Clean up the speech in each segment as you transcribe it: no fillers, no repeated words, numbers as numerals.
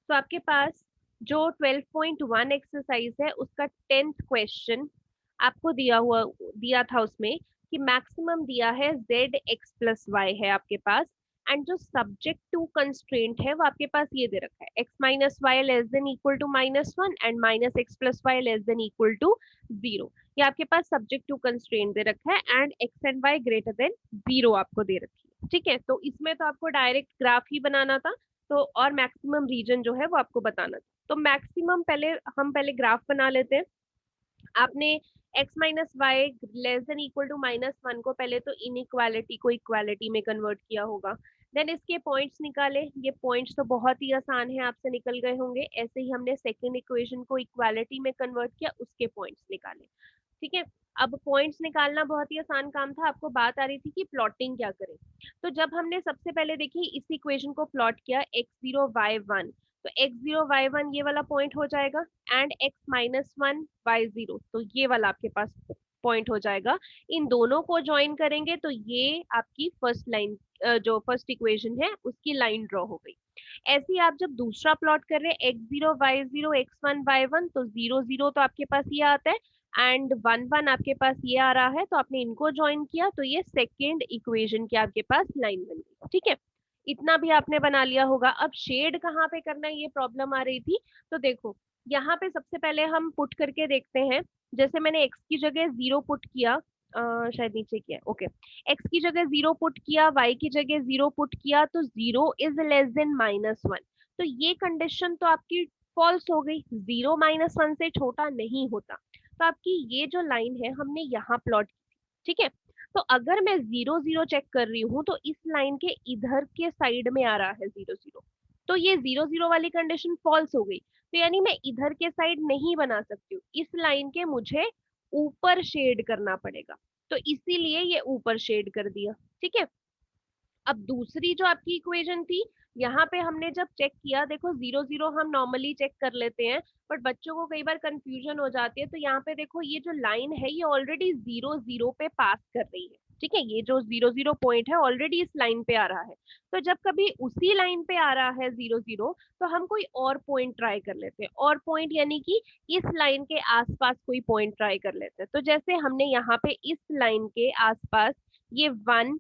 तो आपके पास जो 12.1 एक्सरसाइज है उसका 10th क्वेश्चन आपको दिया था उसमें कि मैक्सिमम दिया है z(x+y) है आपके पास। एंड जो सब्जेक्ट टू कंस्ट्रेंट है वो आपके पास ये दे रखा है x-y less than equal to -1 and -x+y less than equal to 0। ये आपके पास सब्जेक्ट टू कंस्ट्रेंट दे रखा है and x and y greater than 0 आपको दे रखी है। ठीक है, तो इसमें तो आपको डायरेक्ट ग्राफ ही बनाना था, तो और मैक्सिमम रीजन जो है वो आपको बताना था। तो मैक्सिमम पहले ग्राफ बना लेते हैं। आपने x-y less than equal to -1 को पहले तो इनइक्वालिटी को इक्वालिटी में कन्वर्ट किया होगा। देन इसके पॉइंट्स निकाले। ये पॉइंट्स तो बहुत ही आसान है, आपसे निकल गए होंगे। ऐसे ही हमने सेकंड इक्वेशन को इक्वालिटी में कन्वर्ट किया, उसके पॉइंट्स निकाले। ठीक है, अब पॉइंट्स निकालना बहुत ही आसान काम था। आपको बात आ रही थी कि प्लॉटिंग क्या करें। तो जब हमने सबसे पहले देखिए इस इक्वेशन को प्लॉट किया x0 y1, तो x0 y1 ये वाला पॉइंट हो जाएगा एंड x-1 y0, तो ये वाला आपके पास पॉइंट हो जाएगा। इन दोनों को ज्वाइन करेंगे तो ये आपकी फर्स्ट लाइन, जो फर्स्ट इक्वेशन है उसकी लाइन ड्रॉ हो गई। ऐसे ही आप जब दूसरा प्लॉट कर रहे हैं x0 y0 x1 y1, तो 0 0 तो आपके पास ये आता है एंड 1 1 आपके पास ये आ रहा है, तो आपने इनको ज्वाइन किया तो ये सेकेंड इक्वेशन की आपके पास लाइन बन गई। ठीक है, इतना भी आपने बना लिया होगा। अब शेड कहाँ पे करना है ये प्रॉब्लम आ रही थी। तो देखो यहाँ पे सबसे पहले हम पुट करके देखते हैं। जैसे मैंने x की जगह 0 पुट किया, शायद नीचे किया, ओके। x की जगह 0 पुट किया, y की जगह 0 पुट किया, तो 0 इज लेस देन -1। तो ये कंडीशन तो आपकी फॉल्स हो गई, 0 -1 से छोटा नहीं होता। तो आपकी ये जो लाइन है हमने यहाँ प्लॉट की थी। ठीक है, तो अगर मैं 0 0 चेक कर रही हूँ तो इस लाइन के इधर के साइड में आ रहा है 0 0, तो ये 0 0 वाली कंडीशन फॉल्स हो गई। तो यानी मैं इधर के साइड नहीं बना सकती हूँ, इस लाइन के मुझे ऊपर शेड करना पड़ेगा। तो इसीलिए ये ऊपर शेड कर दिया। ठीक है, अब दूसरी जो आपकी इक्वेशन थी, यहाँ पे हमने जब चेक किया, देखो 0 0 हम नॉर्मली चेक कर लेते हैं, बट बच्चों को कई बार कंफ्यूजन हो जाती है। तो यहाँ पे देखो ये जो लाइन है ये ऑलरेडी 0 0 पे पास कर रही है। ठीक है, ये जो 0 0 पॉइंट है ऑलरेडी इस लाइन पे आ रहा है। तो जब कभी उसी लाइन पे आ रहा है 0 0, तो हम कोई और पॉइंट ट्राई कर लेते हैं। और पॉइंट यानी कि इस लाइन के आसपास कोई पॉइंट ट्राई कर लेते हैं। तो जैसे हमने यहाँ पे इस लाइन के आसपास ये 1,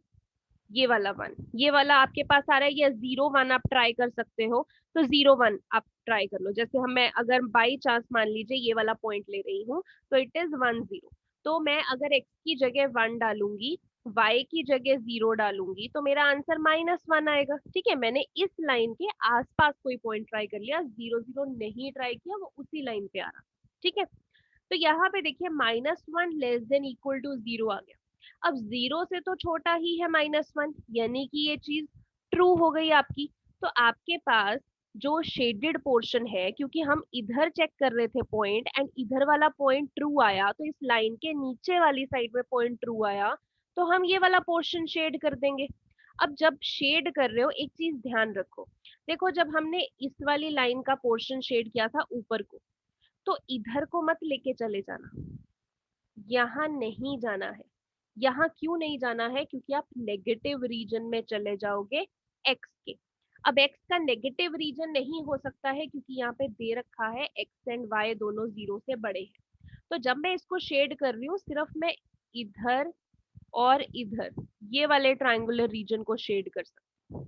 ये वाला 1, ये वाला आपके पास आ रहा है, ये 0 1 आप ट्राई कर सकते हो। तो 0 1 आप ट्राई कर लो। जैसे हम, मैं अगर बाई चांस मान लीजिए ये वाला पॉइंट ले रही हूँ, तो इट इज 1 0। तो मैं अगर x की जगह 1 डालूंगी, y की जगह 0 डालूंगी, तो मेरा आंसर -1 आएगा। ठीक है, मैंने इस लाइन के आसपास कोई पॉइंट ट्राई कर लिया, 0 0 नहीं ट्राई किया, वो उसी लाइन पे आ रहा। ठीक है, तो यहाँ पे देखिए -1 लेस देन इक्वल टू 0 आ गया। अब 0 से तो छोटा ही है -1, यानी कि ये चीज ट्रू हो गई आपकी। तो आपके पास जो शेडेड पोर्शन है, क्योंकि हम इधर चेक कर रहे थे पॉइंट एंड इधर वाला पॉइंट ट्रू आया, तो इस लाइन के नीचे वाली साइड में पॉइंट ट्रू आया, तो हम ये वाला पोर्शन शेड कर देंगे। अब जब शेड कर रहे हो एक चीज ध्यान रखो। देखो जब हमने इस वाली लाइन का पोर्शन शेड किया था ऊपर को, तो इधर को मत लेके चले जाना, यहाँ नहीं जाना है। यहाँ क्यों नहीं जाना है? क्योंकि आप नेगेटिव रीजन में चले जाओगे एक्स के। अब एक्स का नेगेटिव रीजन नहीं हो सकता है क्योंकि यहाँ पे दे रखा है एक्स एंड वाई दोनों 0 से बड़े हैं। तो जब मैं इसको शेड कर रही हूँ, सिर्फ मैं इधर और इधर ये वाले ट्रायंगुलर रीजन को शेड कर सकती हूँ।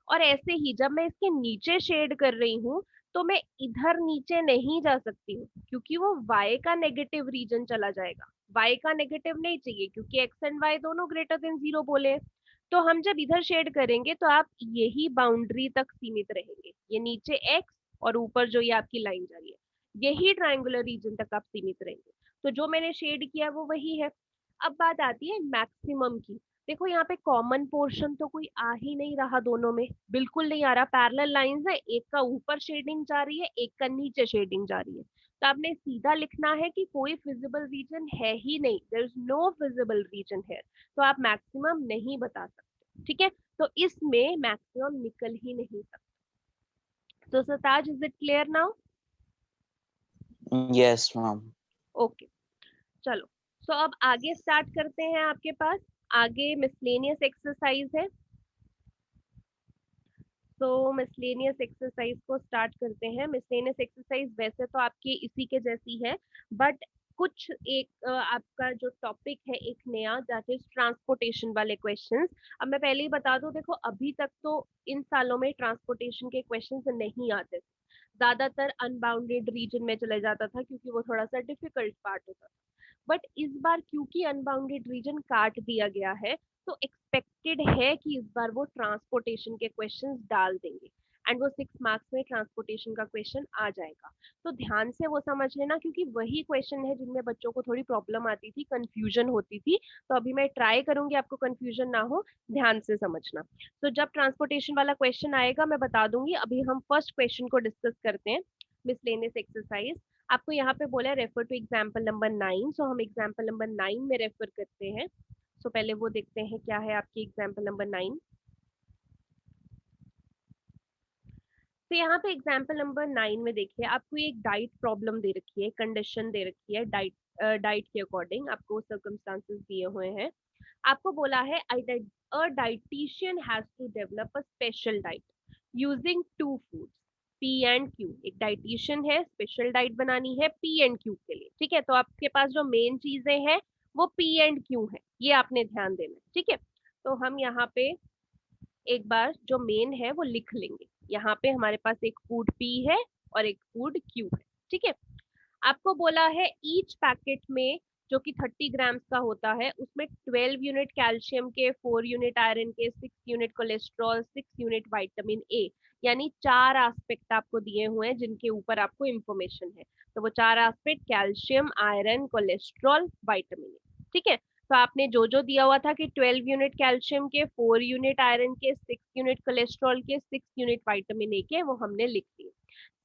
और ऐसे ही जब मैं इसके नीचे शेड कर रही हूँ, तो मैं इधर नीचे नहीं जा सकती हूँ क्योंकि वो y का नेगेटिव रीजन चला जाएगा। y का नेगेटिव नहीं चाहिए क्योंकि x एंड y दोनों ग्रेटर देन 0 बोले हैं। तो हम जब इधर शेड करेंगे तो आप यही बाउंड्री तक सीमित रहेंगे, ये नीचे x और ऊपर जो ये आपकी लाइन जा रही है, यही ट्रायंगुलर रीजन तक आप सीमित रहेंगे। तो जो मैंने शेड किया वो वही है। अब बात आती है मैक्सिमम की। देखो यहाँ पे कॉमन पोर्शन तो कोई आ ही नहीं रहा, दोनों में बिल्कुल नहीं आ रहा। पैरेलल लाइंस है, एक का ऊपर शेडिंग जा रही है, एक का नीचे शेडिंग जा रही है। तो आपने सीधा लिखना है कि कोई फिजिबल रीजन है ही नहीं, there is no feasible region है। तो आप मैक्सिमम नहीं बता सकते। ठीक है, तो इसमें मैक्सिमम निकल ही नहीं सकता। तो सताज, is it clear now? Yes, ma'am. Okay, चलो। सो अब आगे स्टार्ट करते हैं। आपके पास आगे मिसलेनियस एक्सरसाइज है। तो मिसलेनियस एक्सरसाइज को स्टार्ट करते हैं। मिसलेनियस एक्सरसाइज वैसे तो आपकी इसी के जैसी है, बट कुछ एक आपका जो टॉपिक है एक नया, दैट इज ट्रांसपोर्टेशन वाले क्वेश्चंस। अब मैं पहले ही बता दूं, देखो अभी तक तो इन सालों में ट्रांसपोर्टेशन के क्वेश्चंस नहीं आते, ज्यादातर अनबाउंडेड रीजन में चले जाता था क्योंकि वो थोड़ा सा डिफिकल्ट पार्ट होता था। बट इस बार क्योंकि अनबाउंडेड रीजन काट दिया गया है, तो एक्सपेक्टेड है कि इस बार वो ट्रांसपोर्टेशन के क्वेश्चंस डाल देंगे, एंड वो 6 मार्क्स में ट्रांसपोर्टेशन का क्वेश्चन आ जाएगा। तो ध्यान से वो समझ लेना, क्योंकि वही क्वेश्चन है जिनमें बच्चों को थोड़ी प्रॉब्लम आती थी, कंफ्यूजन होती थी। तो अभी मैं ट्राई करूंगी आपको कंफ्यूजन ना हो, ध्यान से समझना। तो जब ट्रांसपोर्टेशन वाला क्वेश्चन आएगा मैं बता दूंगी। अभी हम फर्स्ट क्वेश्चन को डिस्कस करते हैं, मिसलेनियस एक्सरसाइज। आपको यहाँ पे बोला है रेफर टू एग्जाम्पल नंबर 9, सो हम एग्जाम्पल नंबर 9 में रेफर करते हैं। सो पहले वो देखते हैं क्या है आपकी एग्जाम्पल नंबर 9। तो यहाँ पे एग्जाम्पल नंबर 9 में देखिए, आपको एक डाइट प्रॉब्लम दे रखी है, कंडीशन दे रखी है, डाइट डाइट के अकॉर्डिंग आपको सर्कमस्टांसेस दिए हुए हैं। आपको बोला है a dietician has to develop a special diet using two foods P and Q. एक डाइटिशियन है, स्पेशल डाइट बनानी है पी एंड क्यू के लिए, ठीक है। तो आपके पास जो मेन चीजें हैं वो पी एंड क्यू है, ये आपने ध्यान देना है, ठीक है। तो हम यहाँ पे एक बार जो मेन है वो लिख लेंगे। यहाँ पे हमारे पास एक फूड पी है और एक फूड क्यू है, ठीक है। आपको बोला है ईच पैकेट में, जो कि 30 ग्राम्स का होता है, उसमें 12 यूनिट कैल्शियम के, 4 यूनिट आयरन के, 6 unit cholesterol, 6 unit vitamin A, यानी 4 एस्पेक्ट आपको दिए हुए हैं जिनके ऊपर आपको इंफॉर्मेशन है। तो वो 4 aspect calcium, iron, cholesterol, vitamin A, ठीक है। तो आपने जो जो दिया हुआ था कि 12 यूनिट कैल्शियम के, 4 यूनिट आयरन के, 6 यूनिट कोलेस्ट्रॉल के, 6 यूनिट विटामिन ए के, वो हमने लिख दिए।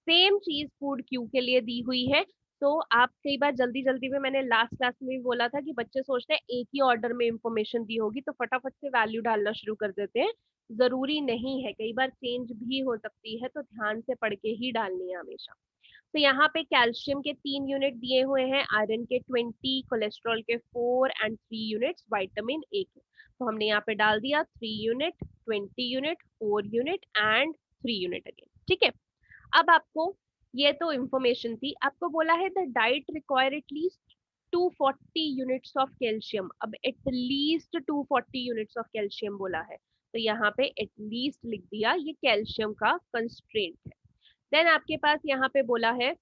सेम चीज फूड क्यू के लिए दी हुई है। तो आप कई बार जल्दी जल्दी में, मैंने लास्ट क्लास में भी बोला था कि बच्चे सोचते हैं एक ही ऑर्डर में इंफॉर्मेशन दी होगी तो फटाफट से वैल्यू डालना शुरू कर देते हैं। जरूरी नहीं है, कई बार चेंज भी हो सकती है, तो ध्यान से पढ़ के ही डालनी है हमेशा। तो यहाँ पे कैल्शियम के 3 यूनिट दिए हुए हैं, आयरन के 20, कोलेस्ट्रॉल के 4 एंड 3 यूनिट्स, विटामिन ए के। तो हमने यहाँ पे डाल दिया 3 unit, 20 unit, 4 unit and 3 unit again, ठीक है। अब आपको, ये तो इंफॉर्मेशन थी, आपको बोला है the diet require at least 240 units of calcium. अब एटलीस्ट 240 यूनिट्स ऑफ कैल्शियम बोला है, तो यहाँ पे एटलीस्ट लिख दिया, ये कैल्शियम का कंस्ट्रेंट है। देन आपके पास यहाँ पे बोला है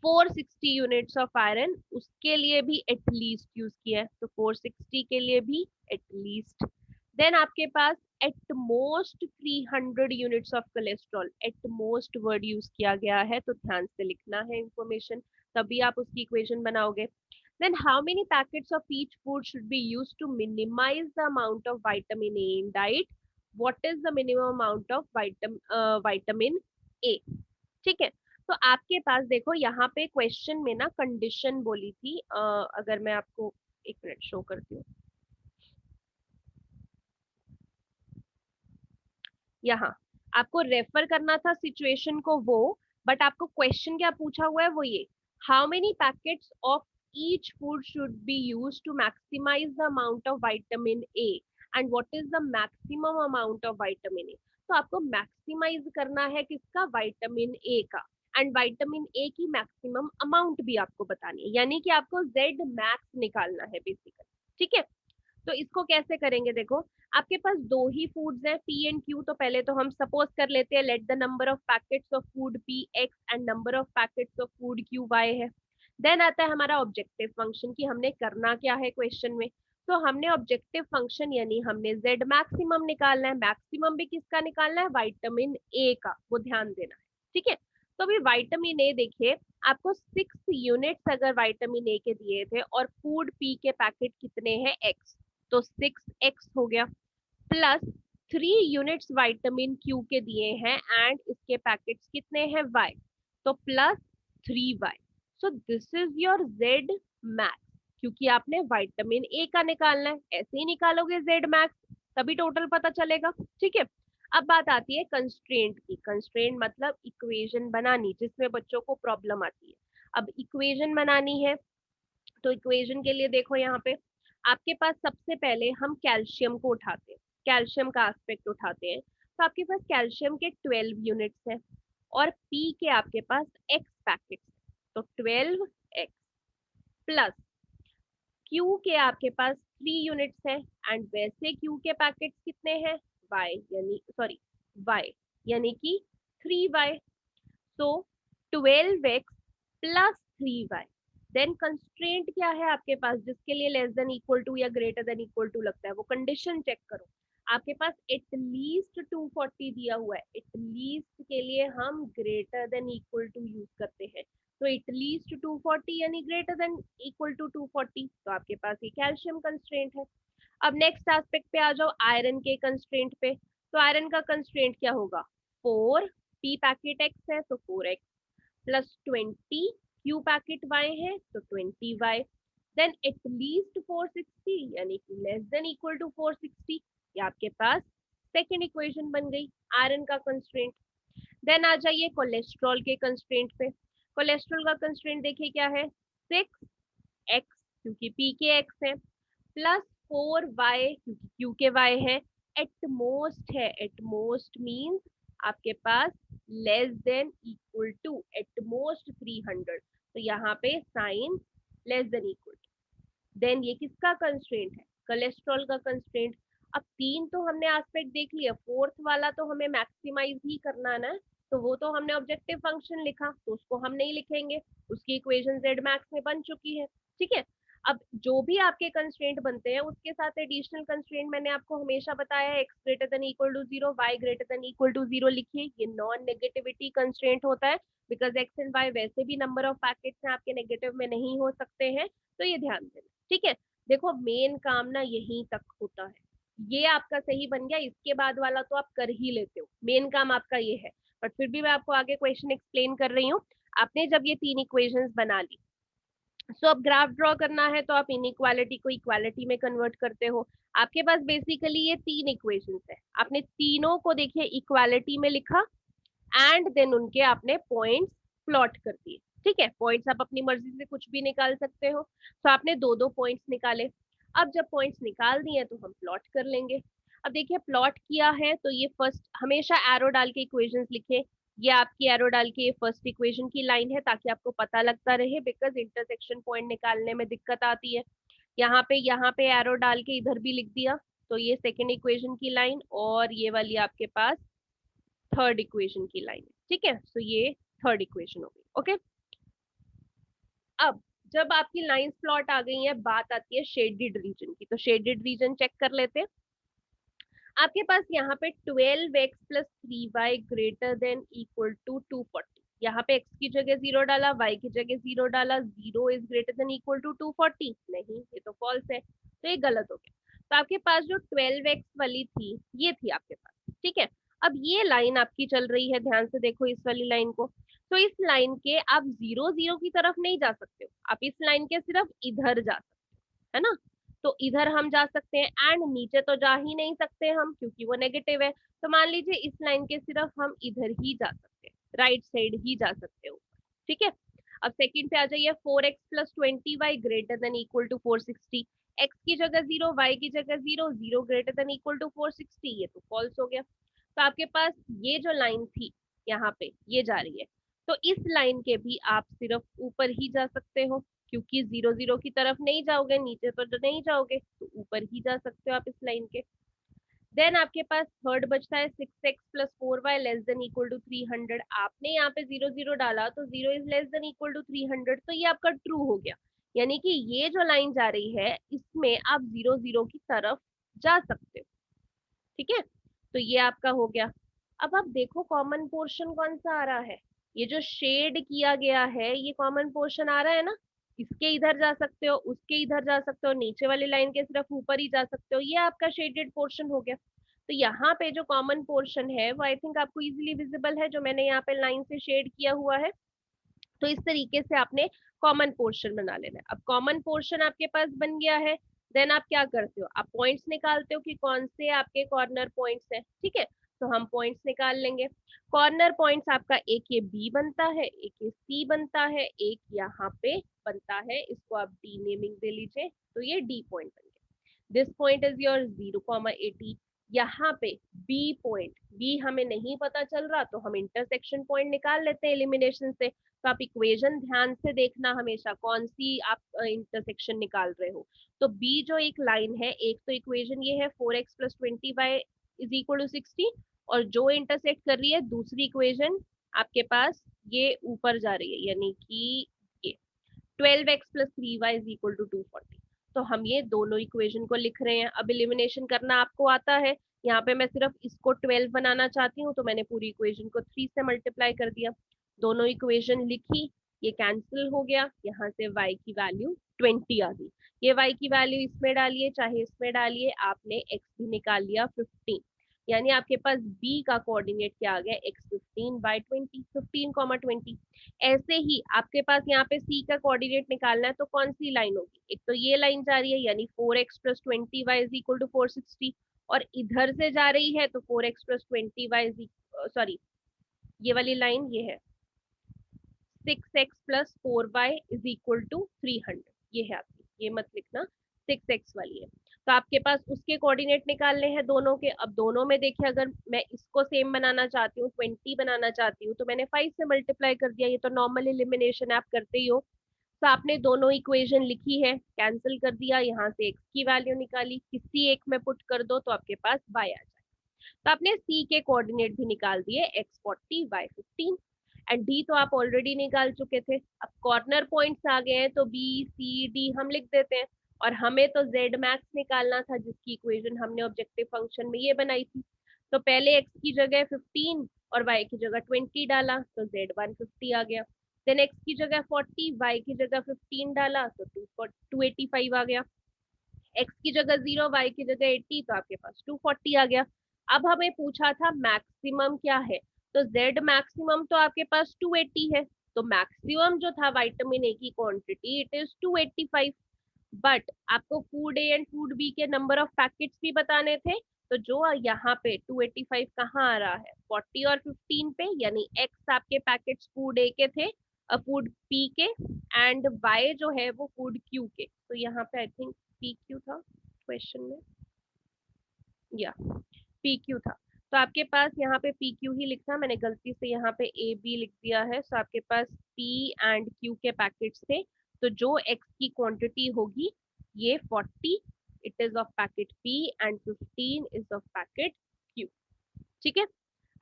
460 यूनिट्स ऑफ आयरन, उसके लिए भी एटलीस्ट यूज किया है, तो 460 के लिए भी एटलीस्ट। देन आपके पास at most 300 units of cholesterol, at most word use किया गया है, तो ध्यान से लिखना है इंफॉर्मेशन, तभी आप उसकी इक्वेशन बनाओगे। Then how many packets of each food should be used to minimize the amount of vitamin A in diet? What is the minimum amount of vitamin A? ठीक है। तो आपके पास देखो यहाँ पे क्वेश्चन में ना कंडीशन बोली थी, अगर मैं आपको एक मिनट शो करती हूँ, यहाँ आपको रेफर करना था सिचुएशन को वो, बट आपको क्वेश्चन क्या पूछा हुआ है वो ये, how many packets of each food should be use to maximise the amount of vitamin A and what is the maximum amount of vitamin A. तो आपको मैक्सिमाइज करना है किसका, विटामिन ए का, एंड विटामिन ए की maximum amount भी आपको बतानी है, यानी कि आपको जेड मैक्स निकालना है बेसिकली, ठीक है। तो इसको कैसे करेंगे, देखो आपके पास दो ही फूड्स हैं पी एंड क्यू, तो पहले तो हम सपोज कर लेते हैं let the number of packets of food P X and number of packets of food Q Y है। देन आता है हमारा ऑब्जेक्टिव फंक्शन कि हमने करना क्या है क्वेश्चन में। तो हमने ऑब्जेक्टिव फंक्शन यानी हमने जेड मैक्सिमम निकालना है, मैक्सिमम भी किसका निकालना है, विटामिन ए का, वो ध्यान देना है, ठीक है। तो अभी विटामिन ए देखिए, आपको 6 यूनिट्स अगर विटामिन ए के दिए थे और फूड पी के पैकेट कितने हैं, एक्स, तो 6x हो गया, प्लस 3 यूनिट्स विटामिन क्यू के दिए हैं एंड इसके पैकेट्स कितने हैं, y, तो plus 3y। So this is your z max, क्योंकि आपने विटामिन ए का निकालना है, ऐसे ही निकालोगे z मैक्स तभी टोटल पता चलेगा, ठीक है। अब बात आती है कंस्ट्रेंट की। कंस्ट्रेंट मतलब इक्वेशन बनानी जिसमें बच्चों को प्रॉब्लम आती है। अब इक्वेशन बनानी है, तो इक्वेशन के लिए देखो यहाँ पे आपके पास सबसे पहले हम कैल्शियम को उठाते हैं, कैल्शियम का एस्पेक्ट उठाते हैं। तो आपके पास कैल्शियम के 12 यूनिट्स हैं और पी के आपके पास एक्स पैकेट्स, तो 12x प्लस क्यू के आपके पास 3 यूनिट्स हैं एंड वैसे क्यू के पैकेट्स कितने हैं, y यानी कि 3y। सो 12x plus 3y। Then constraint क्या है आपके पास जिसके लिए लेस देन इक्वल टू या ग्रेटर देन इक्वल टू लगता है, वो कंडीशन चेक करो। आपके पास एटलीस्ट 240 दिया हुआ है, एटलीस्ट के लिए हम greater than equal to use करते हैं, तो एटलीस्ट 240 यानी ग्रेटर देन इक्वल टू 240, तो आपके पास ये कैल्शियम कंस्ट्रेंट है। अब नेक्स्ट एस्पेक्ट पे आ जाओ, आयरन के कंस्ट्रेंट पे। तो आयरन का कंस्ट्रेंट क्या होगा, 4, पी पैकेट एक्स है तो 4x plus 20, Q packet y है तो 20y। देन एटलीस्ट 460 यानी कि लेस देन इक्वल टू 460, ये आपके पास सेकेंड इक्वेशन बन गई आयरन का कंस्ट्रेंट। देन आ जाइए कोलेस्ट्रॉल के कंस्ट्रेंट पे। कोलेस्ट्रॉल का कंस्ट्रेंट देखिए क्या है, 6x क्योंकि पी के x है प्लस 4y क्योंकि क्यू के y है, एटमोस्ट है, एटमोस्ट मीन्स आपके पास less than equal to at most 300, तो यहाँ पे sign less than equal to. Then ये किसका कंस्ट्रेंट है, कोलेस्ट्रॉल का कंस्ट्रेंट। अब 3 तो हमने एस्पेक्ट देख लिया, फोर्थ वाला तो हमें मैक्सिमाइज ही करना ना, तो वो तो हमने ऑब्जेक्टिव फंक्शन लिखा तो उसको हम नहीं लिखेंगे, उसकी इक्वेशन जेड मैक्स में बन चुकी है, ठीक है। अब जो भी आपके कंस्ट्रेंट बनते हैं उसके साथ एडिशनल कंस्ट्रेंट मैंने आपको हमेशा बताया है, X greater than equal to 0, Y greater than equal to 0 लिखिए, ये नॉन नेगेटिविटी कंस्ट्रेंट होता है, बिकॉज एक्स एंड वाई वैसे भी नंबर ऑफ पैकेट्स हैं आपके, नेगेटिव में नहीं हो सकते हैं, तो ये ध्यान देना, ठीक है। देखो मेन काम ना यहीं तक होता है, ये आपका सही बन गया, इसके बाद वाला तो आप कर ही लेते हो, मेन काम आपका ये है, बट फिर भी मैं आपको आगे क्वेश्चन एक्सप्लेन कर रही हूँ। आपने जब ये 3 इक्वेशंस बना ली, सो अब ग्राफ ड्रॉ करना है तो आप इनइक्वालिटी को इक्वालिटी में कन्वर्ट करते हो। आपके पास बेसिकली ये 3 इक्वेशंस है, आपने तीनों को देखिए इक्वालिटी में लिखा एंड देन उनके आपने पॉइंट्स प्लॉट कर दिए, ठीक है। पॉइंट्स आप अपनी मर्जी से कुछ भी निकाल सकते हो, तो आपने दो दो पॉइंट्स निकाले। अब जब पॉइंट्स निकाल दिए तो हम प्लॉट कर लेंगे। अब देखिए प्लॉट किया है तो ये फर्स्ट हमेशा एरो डाल के इक्वेशंस लिखे, ये आपकी एरो डाल के ये फर्स्ट इक्वेशन की लाइन है ताकि आपको पता लगता रहे, बिकॉज इंटरसेक्शन पॉइंट निकालने में दिक्कत आती है। यहाँ पे एरो डाल के इधर भी लिख दिया, तो ये सेकेंड इक्वेशन की लाइन और ये वाली आपके पास थर्ड इक्वेशन की लाइन है, ठीक है। सो ये थर्ड इक्वेशन हो गई, ओके। अब जब आपकी लाइंस प्लॉट आ गई है, बात आती है शेडेड रीजन की, तो शेडेड रीजन चेक कर लेते हैं। आपके पास यहाँ पे 12x plus 3y greater than equal to 240, यहाँ पे x की जगह 0 डाला, y की जगह 0 डाला, 0 is greater than equal to 240, नहीं ये तो फॉल्स है, तो ये गलत हो गया। तो आपके पास जो 12x वाली थी ये थी आपके पास, ठीक है। अब ये लाइन आपकी चल रही है, ध्यान से देखो इस वाली लाइन को, तो इस लाइन के आप 0 0 की तरफ नहीं जा सकते हो, आप इस लाइन के सिर्फ इधर जा सकते हो, है ना। तो इधर हम जा सकते हैं एंड नीचे तो जा ही नहीं सकते हम क्योंकि वो नेगेटिव है, तो मान लीजिए इस लाइन के सिर्फ हम इधर ही जा सकते हैं, राइट साइड ही जा सकते हो, ठीक है। अब सेकंड पे आ जाइए, 4x plus 20y greater than equal to 460, x की जगह 0, y की जगह 0, 0 ग्रेटर देन इक्वल टू 460, ये तो फॉल्स हो गया। तो आपके पास ये जो लाइन थी यहाँ पे ये जा रही है, तो इस लाइन के भी आप सिर्फ ऊपर ही जा सकते हो क्योंकि 0 0 की तरफ नहीं जाओगे, नीचे तो नहीं जाओगे, तो ऊपर ही जा सकते हो आप इस लाइन के। देन आपके पास थर्ड बचता है 6x plus 4y less than equal to 300, आपने यहाँ पे 0 0 डाला तो 0 is less than equal to 300, तो ये आपका ट्रू हो गया, यानी कि ये जो लाइन जा रही है इसमें आप 0 0 की तरफ जा सकते हो, ठीक है। तो ये आपका हो गया। अब आप देखो कॉमन पोर्शन कौन सा आ रहा है, ये जो शेड किया गया है ये कॉमन पोर्शन आ रहा है ना, इसके इधर जा सकते हो, उसके इधर जा सकते हो, नीचे वाली लाइन के सिर्फ ऊपर ही जा सकते हो, ये आपका शेडेड पोर्शन हो गया। तो यहाँ पे जो कॉमन पोर्शन है वो आई थिंक आपको इजीली विजिबल है, जो मैंने यहाँ पे लाइन से शेड किया हुआ है। तो इस तरीके से आपने कॉमन पोर्शन बना लेना है। अब कॉमन पोर्शन आपके पास बन गया है, देन आप क्या करते हो, आप पॉइंट्स निकालते हो कि कौन से आपके कॉर्नर पॉइंट्स हैं, ठीक है। तो हम पॉइंट्स निकाल लेंगे, कॉर्नर पॉइंट्स आपका एक ये बी बनता है, एक ये सी बनता है, एक यहाँ पे बनता है, इसको आप डी नेमिंग दे लीजिए, तो ये डी पॉइंट बन गया। दिस पॉइंट इज योर 0, 80, यहाँ पे बी पॉइंट, बी हमें नहीं पता चल रहा तो हम इंटरसेक्शन पॉइंट निकाल लेते हैं एलिमिनेशन से। तो आप इक्वेशन ध्यान से देखना हमेशा, कौन सी आप इंटरसेक्शन निकाल रहे हो। तो बी जो एक लाइन है, एक तो इक्वेशन ये है 4x+20y इज इक्वल टू 60, और जो इंटरसेक्ट कर रही है दूसरी इक्वेशन आपके पास ये ऊपर जा रही है, यानी कि ये 12x+3y इज इक्वल टू 240। तो हम ये दोनों इक्वेशन को लिख रहे हैं। अब एलिमिनेशन करना आपको आता है, यहाँ पे मैं सिर्फ इसको 12 बनाना चाहती हूँ, तो मैंने पूरी इक्वेशन को 3 से मल्टीप्लाई कर दिया, दोनों इक्वेशन लिखी, ये कैंसिल हो गया, यहाँ से y की वैल्यू 20 आ गई। ये y की वैल्यू इसमें डालिए चाहे इसमें डालिए, आपने x भी निकाल लिया 15, यानी आपके पास b का कोऑर्डिनेट क्या आ गया, x15/20, 15,20। ऐसे ही आपके पास यहाँ पे c का कोऑर्डिनेट निकालना है, तो कौन सी लाइन होगी, एक तो ये लाइन जा रही है यानी 4x+20y इज इक्वल टू 460, और इधर से जा रही है तो 4x+20y सॉरी, ये वाली लाइन ये है 6x+4y इज इक्वल टू 300, ये है आपकी, ये मत लिखना, 6x वाली है। तो आपके पास उसके कोऑर्डिनेट निकालने हैं दोनों के। अब दोनों में देखिए, अगर मैं इसको सेम बनाना चाहती हूँ, 20 बनाना चाहती हूँ, तो मैंने 5 से मल्टीप्लाई कर दिया, ये तो नॉर्मल एलिमिनेशन आप करते ही हो। तो आपने दोनों इक्वेशन लिखी है, कैंसिल कर दिया, यहाँ से x की वैल्यू निकाली, किसी एक में पुट कर दो तो आपके पास y आ जाए। तो आपने c के कोऑर्डिनेट भी निकाल दिए, x40 y15, एंड d तो आप ऑलरेडी निकाल चुके थे। अब कॉर्नर पॉइंट्स आ गए हैं, तो b c d हम लिख देते हैं, और हमें तो z मैक्स निकालना था जिसकी इक्वेशन हमने ऑब्जेक्टिव फंक्शन में ये बनाई थी। तो पहले x की जगह 15 और y की जगह 20 डाला, तो z 150 आ गया। देन x की जगह 40, y की जगह 15 डाला, तो 285 आ गया। x की जगह 0, y की जगह 80, तो आपके पास 240 आ गया। अब हमें पूछा था मैक्सिमम क्या है, तो z मैक्सिमम तो आपके पास 280 है, तो मैक्सिमम जो था विटामिन ए की क्वांटिटी इट इज 285। बट आपको food A and food B के नंबर ऑफ पैकेट्स भी बताने थे, तो जो यहाँ पे 285 कहाँ आ रहा है, 40 और 15 पे, यानी x आपके पैकेट्स फूड ए के थे, फूड पी के, एंड y जो है वो फूड क्यू के। तो यहाँ पे आई थिंक पी क्यू था क्वेश्चन में, या पी क्यू था। तो आपके पास यहाँ पे पी क्यू ही लिखना, मैंने गलती से यहाँ पे ए बी लिख दिया है। सो आपके पास पी एंड क्यू के पैकेट्स थे, तो जो एक्स की क्वांटिटी होगी ये 40 it is of packet P and 15 is of packet queue. ठीक है,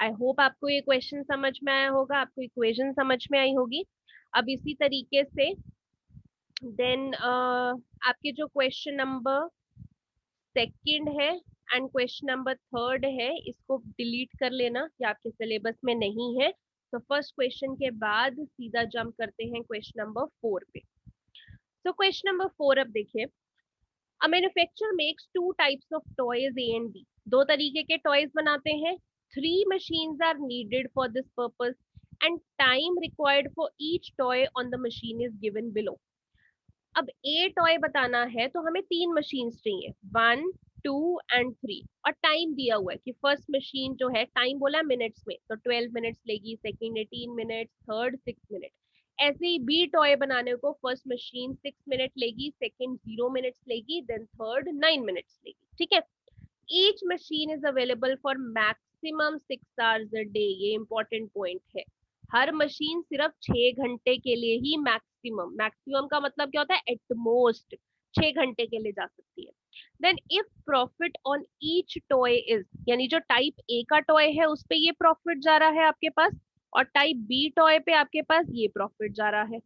आई होप आपको ये क्वेश्चन समझ में आया होगा, आपको इक्वेशन समझ में आई होगी। अब इसी तरीके से देन आपके जो क्वेश्चन नंबर सेकंड है एंड क्वेश्चन नंबर थर्ड है, इसको डिलीट कर लेना, ये आपके सिलेबस में नहीं है। तो फर्स्ट क्वेश्चन के बाद सीधा जंप करते हैं क्वेश्चन नंबर 4 पे। तो क्वेश्चन नंबर 4 अब देखिए, a manufacturer makes two types of toys A and B, दो तरीके के टॉयज बनाते हैं। Three machines are needed for this purpose and time required for each toy on the machine is given below. अब A toy बताना है तो हमें तीन मशीन चाहिए, 1 2 एंड 3, और टाइम दिया हुआ है कि फर्स्ट मशीन जो है, टाइम बोला है मिनट्स में, तो 12 मिनट्स लेगी, सेकंड 18 मिनट्स, थर्ड 6 मिनट। ऐसे ही बी टॉय बनाने को फर्स्ट मशीन 6 मिनट लेगी, सेकंड 0 मिनट्स लेगी, देन थर्ड 9 मिनट्स लेगी। ठीक है, each machine is available for maximum 6 hours a day, ये इंपॉर्टेंट पॉइंट है। हर मशीन सिर्फ 6 घंटे के लिए ही, मैक्सिमम, मैक्सिमम का मतलब क्या होता है, एटमोस्ट 6 घंटे के लिए जा सकती है। Then if profit on each toy is, यानी जो टाइप ए का टॉय है उस पे ये प्रॉफिट जा रहा है आपके पास, और टाइप बी टॉय पे आपके पास ये प्रॉफिट जा रहा है।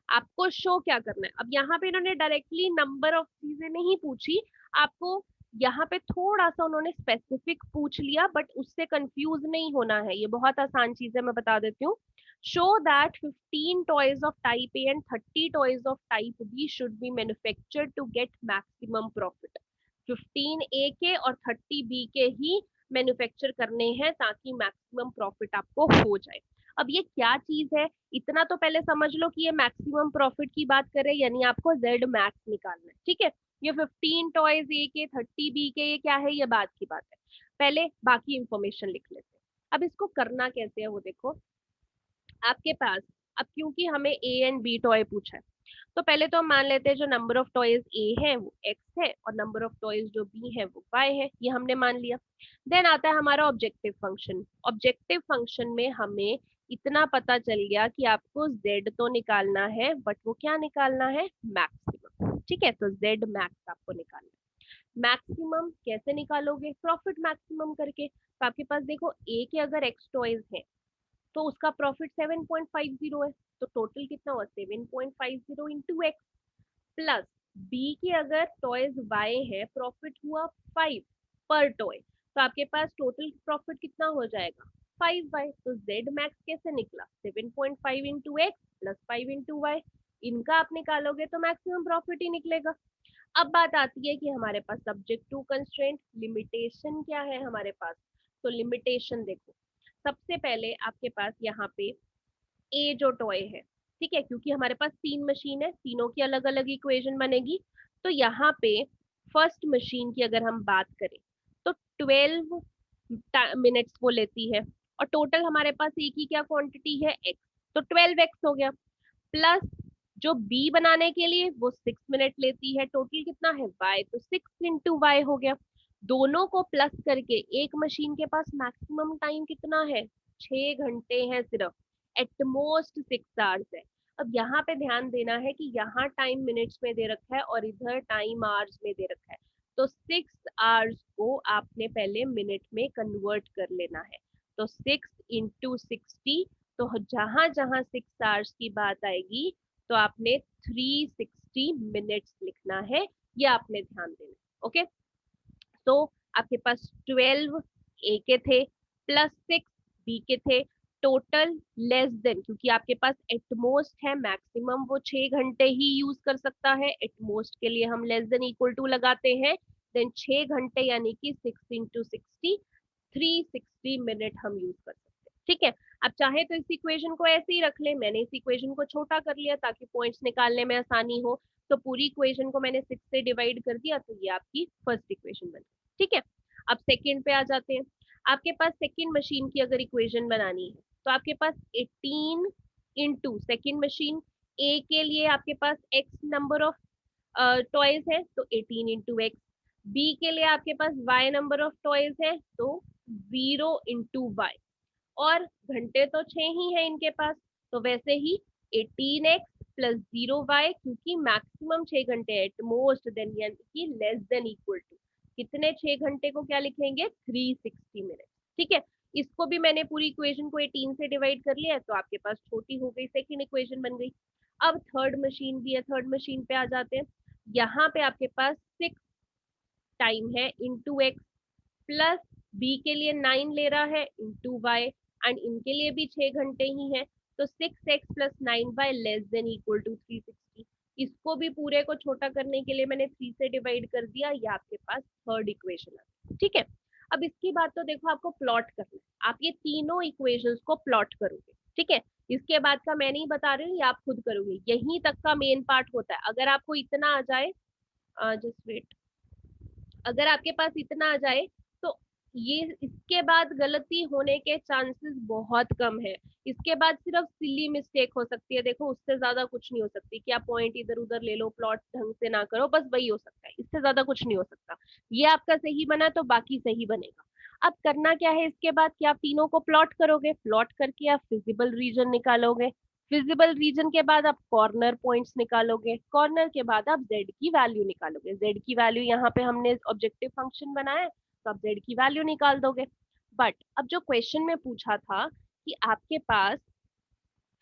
आपको शो क्या करना है, अब यहाँ पे इन्होंने डायरेक्टली नंबर ऑफ चीजें नहीं पूछी आपको, यहाँ पे थोड़ा सा उन्होंने स्पेसिफिक पूछ लिया, बट उससे कंफ्यूज नहीं होना है, ये बहुत आसान चीज है, मैं बता देती हूँ। Show that 15 toys of type A and 30 toys of type B should be manufactured to get maximum profit. 15 A के और 30 बी के ही मैन्युफैक्चर करने हैं ताकि मैक्सिमम प्रॉफिट आपको हो जाए। अब ये क्या चीज है, इतना तो पहले समझ लो कि ये मैक्सिमम प्रॉफिट की बात करें, यानी आपको जेड मैक्स निकालना है। ठीक है, ये 15 टॉयज ए के 30 बी के, ये क्या है, ये बात की बात है, पहले बाकी इंफॉर्मेशन लिख लेते हैं। अब इसको करना कैसे है वो देखो, आपके पास, अब क्योंकि हमें ए एंड बी टॉय पूछा है, तो पहले तो हम मान लेते हैं जो नंबर ऑफ टॉयज ए है वो एक्स है और नंबर ऑफ टॉयज जो बी है वो वाई है, ये हमने मान लिया। देन आता है हमारा ऑब्जेक्टिव फंक्शन। ऑब्जेक्टिव फंक्शन में हमें इतना पता चल गया कि आपको z तो निकालना है, बट वो क्या निकालना है, मैक्सिमम। ठीक है, तो z मैक्स आपको निकालना है। मैक्सिमम कैसे निकालोगे, प्रॉफिट मैक्सिमम करके। तो आपके पास देखो ए के अगर एक्स टॉयज है तो उसका प्रॉफिट 7.50 है, तो टोटल कितना हुआ 7.50 इंटू एक्स, प्लस बी के अगर टॉयज वाई है प्रॉफिट हुआ 5 पर टॉय, तो आपके पास टोटल प्रॉफिट कितना हो जाएगा 5 वाई। तो जेड मैक्स कैसे निकला 7.5 into X plus 5 into Y, इनका आप निकालोगे तो मैक्सिमम प्रॉफिट ही निकलेगा। अब बात आती है कि हमारे पास सब्जेक्ट टू कंस्ट्रेंट, लिमिटेशन क्या है हमारे पास। तो लिमिटेशन देखो, सबसे पहले आपके पास यहाँ पे ए जो टॉय है, ठीक है, क्योंकि हमारे पास 3 मशीन है, तीनों की अलग अलग इक्वेशन बनेगी। तो यहाँ पे फर्स्ट मशीन की अगर हम बात करें तो 12 मिनट्स वो लेती है, और टोटल हमारे पास ए की क्या क्वांटिटी है एक्स, तो 12x हो गया। प्लस जो बी बनाने के लिए वो 6 मिनट लेती है, टोटल कितना है वाई, तो 6 इंटू वाई हो गया। दोनों को प्लस करके एक मशीन के पास मैक्सिमम टाइम कितना है, 6 घंटे है सिर्फ, एटमोस्ट 6 आवर्स है। अब यहाँ पे ध्यान देना है कि यहाँ टाइम मिनट्स में दे रखा है और इधर टाइम आवर्स में दे रखा है, तो 6 आवर्स को आपने पहले मिनट में कन्वर्ट कर लेना है। तो 6 इंटू 60, तो जहां जहां 6 आवर्स की बात आएगी तो आपने 360 मिनट्स लिखना है, ये आपने ध्यान देना है। ओके, तो आपके पास 12 ए के थे प्लस 6 बी के थे, टोटल लेस देन, क्योंकि आपके पास एटमोस्ट है, मैक्सिमम वो 6 घंटे ही यूज कर सकता है, एटमोस्ट के लिए हम लेस देन इक्वल टू लगाते हैं। देन 6 घंटे यानी कि 6 इंटू 60, 360 मिनट हम यूज कर सकते हैं। ठीक है, अब चाहे तो इस इक्वेशन को ऐसे ही रख ले, मैंने इस इक्वेशन को छोटा कर लिया ताकि पॉइंट्स निकालने में आसानी हो, तो पूरी इक्वेशन को मैंने 6 से डिवाइड कर दिया, तो ये आपकी फर्स्ट इक्वेशन बन। ठीक है, अब सेकंड पे आ जाते हैं। आपके पास सेकंड मशीन की अगर इक्वेशन बनानी है तो आपके पास 18 इंटू सेकेंड मशीन, ए के लिए आपके पास एक्स नंबर ऑफ टॉयज है तो 18 इंटू एक्स, बी के लिए आपके पास वाई नंबर ऑफ टॉयज है तो 0 इंटू वाई, और घंटे तो 6 ही है इनके पास, तो वैसे ही 18x प्लस 0y, क्योंकि मैक्सिमम 6 घंटे है, एटमोस्ट देन यानी कि लेस देन इक्वल टू कितने, 6 घंटे को क्या लिखेंगे 360 मिनट। ठीक है, इसको भी मैंने पूरी इक्वेशन को 18 से डिवाइड कर लिया है, तो आपके पास छोटी हो गई, सेकेंड इक्वेशन बन गई। अब थर्ड मशीन भी है, थर्ड मशीन पे आ जाते हैं। यहाँ पे आपके पास 6 टाइम है इंटू एक्स, प्लस बी के लिए 9 ले रहा है इंटू वाई, एंड इनके लिए भी 6 घंटे ही है, तो 6x plus 9y less than equal to 360। इसको भी पूरे को छोटा करने के लिए मैंने 3 से डिवाइड कर दिया, ये आपके पास थर्ड इक्वेशन है। ठीक है, अब इसकी बात तो देखो आपको प्लॉट करना है, आप ये तीनों इक्वेशंस को प्लॉट करोगे। ठीक है, इसके बाद का मैं नहीं बता रही हूँ, ये आप खुद करोगे, यहीं तक का मेन पार्ट होता है। अगर आपको इतना आ जाए, जस्ट वेट, अगर आपके पास इतना आ जाए तो ये इसके बाद गलती होने के चांसेस बहुत कम है। इसके बाद सिर्फ सिली मिस्टेक हो सकती है, देखो उससे ज्यादा कुछ नहीं हो सकती कि आप पॉइंट इधर उधर ले लो, प्लॉट ढंग से ना करो, बस वही हो सकता है, इससे ज्यादा कुछ नहीं हो सकता। ये आपका सही बना तो बाकी सही बनेगा। अब करना क्या है इसके बाद कि आप तीनों को प्लॉट करोगे, प्लॉट करके आप फिजिबल रीजन निकालोगे, फिजिबल रीजन के बाद आप कॉर्नर पॉइंट्स निकालोगे, कॉर्नर के बाद आप z की वैल्यू निकालोगे, z की वैल्यू यहाँ पे हमने ऑब्जेक्टिव फंक्शन बनाया है तो आप z की वैल्यू निकाल दोगे। बट अब जो क्वेश्चन में पूछा था कि आपके पास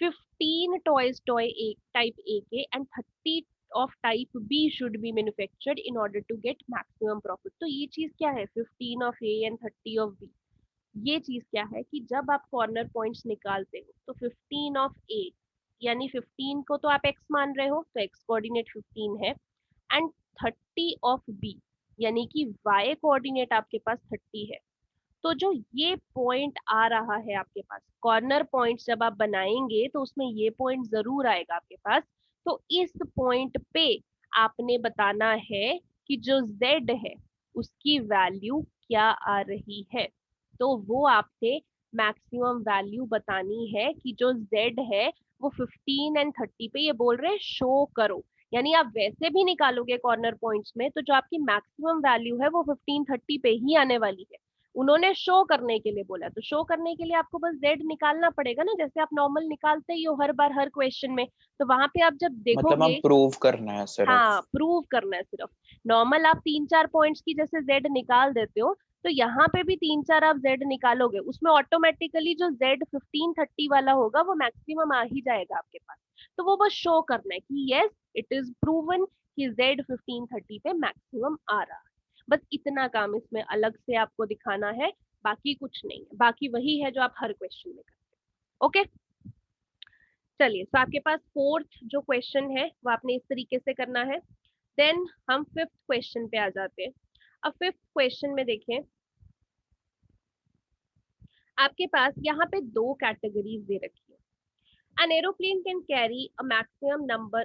15 toys toy A type A के and 30 of type B should be manufactured in order to get maximum profit, तो ये चीज क्या है 15 of A and 30 of B, ये चीज क्या है कि जब आप कॉर्नर पॉइंट्स निकालते हो तो 15 ऑफ ए यानी 15 को तो आप x मान रहे हो तो x कोऑर्डिनेट 15 है, एंड 30 ऑफ बी यानी कि y कोऑर्डिनेट आपके पास 30 है। तो जो ये पॉइंट आ रहा है आपके पास, कॉर्नर पॉइंट जब आप बनाएंगे तो उसमें ये पॉइंट जरूर आएगा आपके पास, तो इस पॉइंट पे आपने बताना है कि जो z है उसकी वैल्यू क्या आ रही है, तो वो आपसे मैक्सिमम वैल्यू बतानी है कि जो z है वो 15 एंड 30 पे, ये बोल रहे हैं शो करो। यानी आप वैसे भी निकालोगे कॉर्नर पॉइंट्स में तो जो आपकी मैक्सिमम वैल्यू है वो 15 30 पे ही आने वाली है। उन्होंने शो करने के लिए बोला, तो शो करने के लिए आपको बस z निकालना पड़ेगा ना, जैसे आप नॉर्मल निकालते ही हो हर बार हर क्वेश्चन में। तो वहां पे आप जब मतलब हम देखोगे, प्रूव करना है सिर्फ। हाँ प्रूव करना है सिर्फ। नॉर्मल आप 3 4 पॉइंट्स की जैसे जेड निकाल देते हो, तो यहाँ पे भी 3 4 आप जेड निकालोगे, उसमें ऑटोमेटिकली जो जेड 15 30 वाला होगा वो मैक्सिमम आ ही जाएगा आपके पास। तो वो बस शो करना है कि यस इट इज प्रूवन कि जेड 15 30 पे मैक्सिमम आ रहा है। बस इतना काम इसमें अलग से आपको दिखाना है, बाकी कुछ नहीं है, बाकी वही है जो आप हर क्वेश्चन में करते हो। ओके, चलिए, तो आपके पास फोर्थ जो क्वेश्चन है वो आपने इस तरीके से करना है। देन हम फिफ्थ क्वेश्चन पे आ जाते हैं। अब फिफ्थ क्वेश्चन में देखें, आपके पास यहाँ पे दो कैटेगरीज दे रखी है। An aeroplane can carry a maximum number,